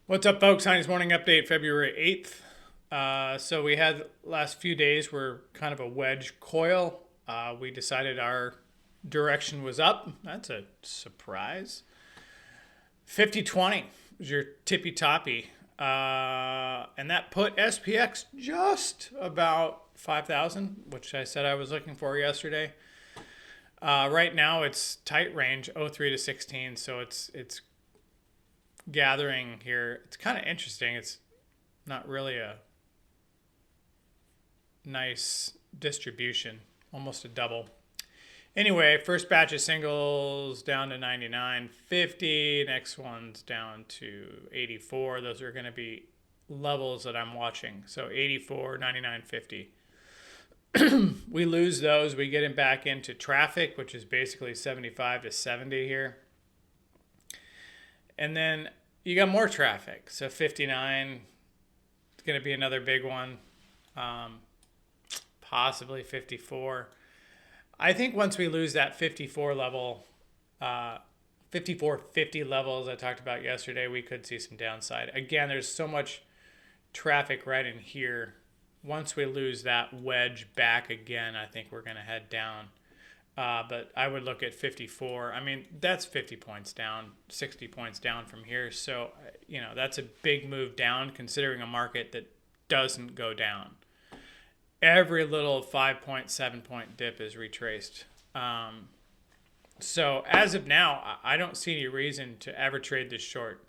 What's up, folks? Heine's Morning Update, February 8th. So we had last few days were kind of a wedge coil. We decided our direction was up. That's a surprise. 50-20 was your tippy toppy. And that put SPX just about 5,000, which I said I was looking for yesterday. Right now it's tight range, 03 to 16, so it's gathering here. It's kind of interesting. It's not really a nice distribution, almost a double. Anyway, first batch of singles down to 99.50. Next one's down to 84. Those are going to be levels that I'm watching. So 84, 99.50. We lose those. We get him back into traffic, which is basically 75 to 70 here. And then you got more traffic. So 59 is going to be another big one. Possibly 54. I think once we lose that 54 level, 54.50 levels I talked about yesterday, we could see some downside. Again, there's so much traffic right in here. Once we lose that wedge back again, I think we're going to head down. But I would look at 54. I mean, that's 50 points down, 60 points down from here. So, that's a big move down considering a market that doesn't go down. Every little 5-point, 7-point dip is retraced. So as of now, I don't see any reason to ever trade this short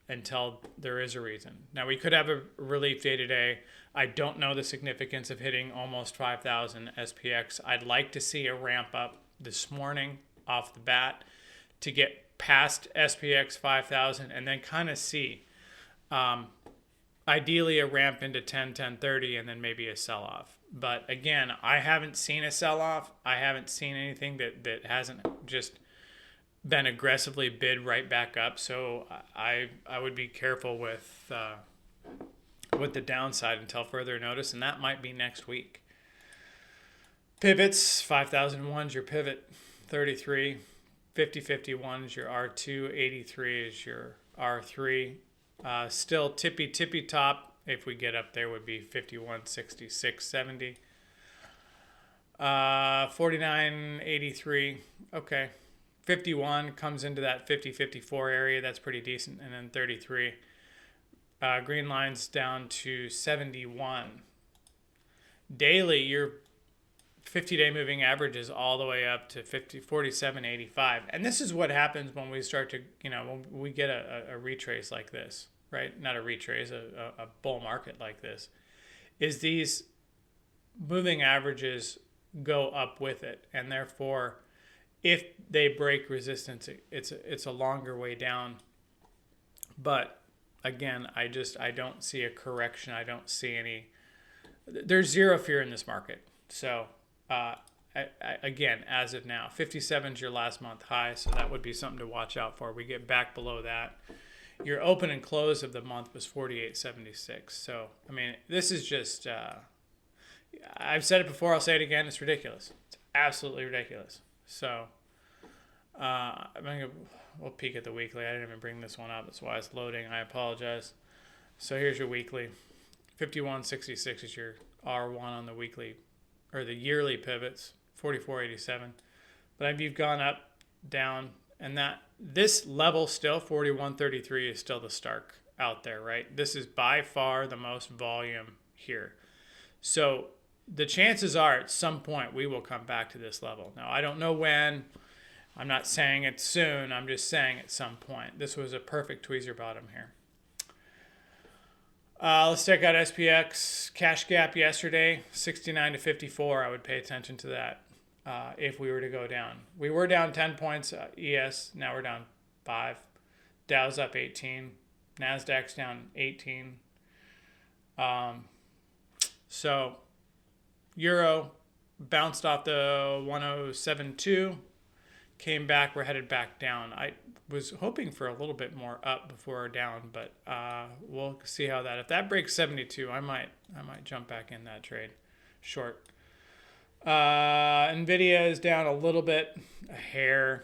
until there is a reason. Now, we could have a relief day today. I don't know the significance of hitting almost 5,000 SPX. I'd like to see a ramp up this morning off the bat to get past SPX 5,000 and then kind of see ideally a ramp into 1030 and then maybe a sell-off. But again, I haven't seen a sell-off. I haven't seen anything that hasn't just been aggressively bid right back up. So I would be careful with the downside until further notice, and that might be next week. Pivots, 5,001 your pivot, 33, 5051 is your R2, 83 is your R3. Still tippy top. If we get up there, would be 51, 66, 70. 49, 83. Okay. 51 comes into that 50, 54 area. That's pretty decent. And then 33. Green line's down to 71. Daily, your 50-day moving average is all the way up to 47.85. And this is what happens when we start to, when we get a retrace like this, right? Not a retrace, a bull market like this, is these moving averages go up with it. And therefore, if they break resistance, it's a longer way down. But again, I don't see a correction. I don't see there's zero fear in this market. So, again, as of now, 57 is your last month high, so that would be something to watch out for. We get back below that. Your open and close of the month was 48.76. So, I mean, this is just, I've said it before, I'll say it again, it's ridiculous. It's absolutely ridiculous. So, we'll peek at the weekly. I didn't even bring this one up. That's why it's loading. I apologize. So here's your weekly. 51.66 is your R1 on the weekly, or the yearly pivots, 44.87. But you've gone up, down, and this level still, 41.33, is still the Stark out there, right? This is by far the most volume here. So the chances are at some point we will come back to this level. Now, I don't know when. I'm not saying it's soon. I'm just saying at some point. This was a perfect tweezer bottom here. Let's check out SPX. Cash gap yesterday, 69 to 54. I would pay attention to that if we were to go down. We were down 10 points, ES. Now we're down 5. Dow's up 18. NASDAQ's down 18. So Euro bounced off the 107.2. Came back, we're headed back down. I was hoping for a little bit more up before down, but we'll see how if that breaks 72, I might jump back in that trade short. Nvidia is down a little bit, a hair.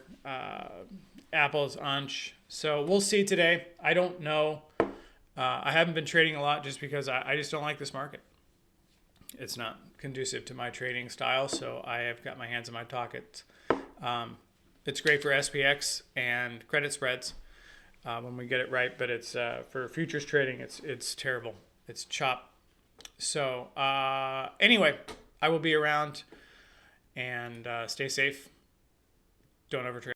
Apple's unch. So we'll see today. I don't know. I haven't been trading a lot just because I just don't like this market. It's not conducive to my trading style, so I have got my hands in my pockets. It's great for SPX and credit spreads when we get it right, but it's for futures trading, it's terrible. It's chop. So anyway, I will be around, and stay safe. Don't overtrade.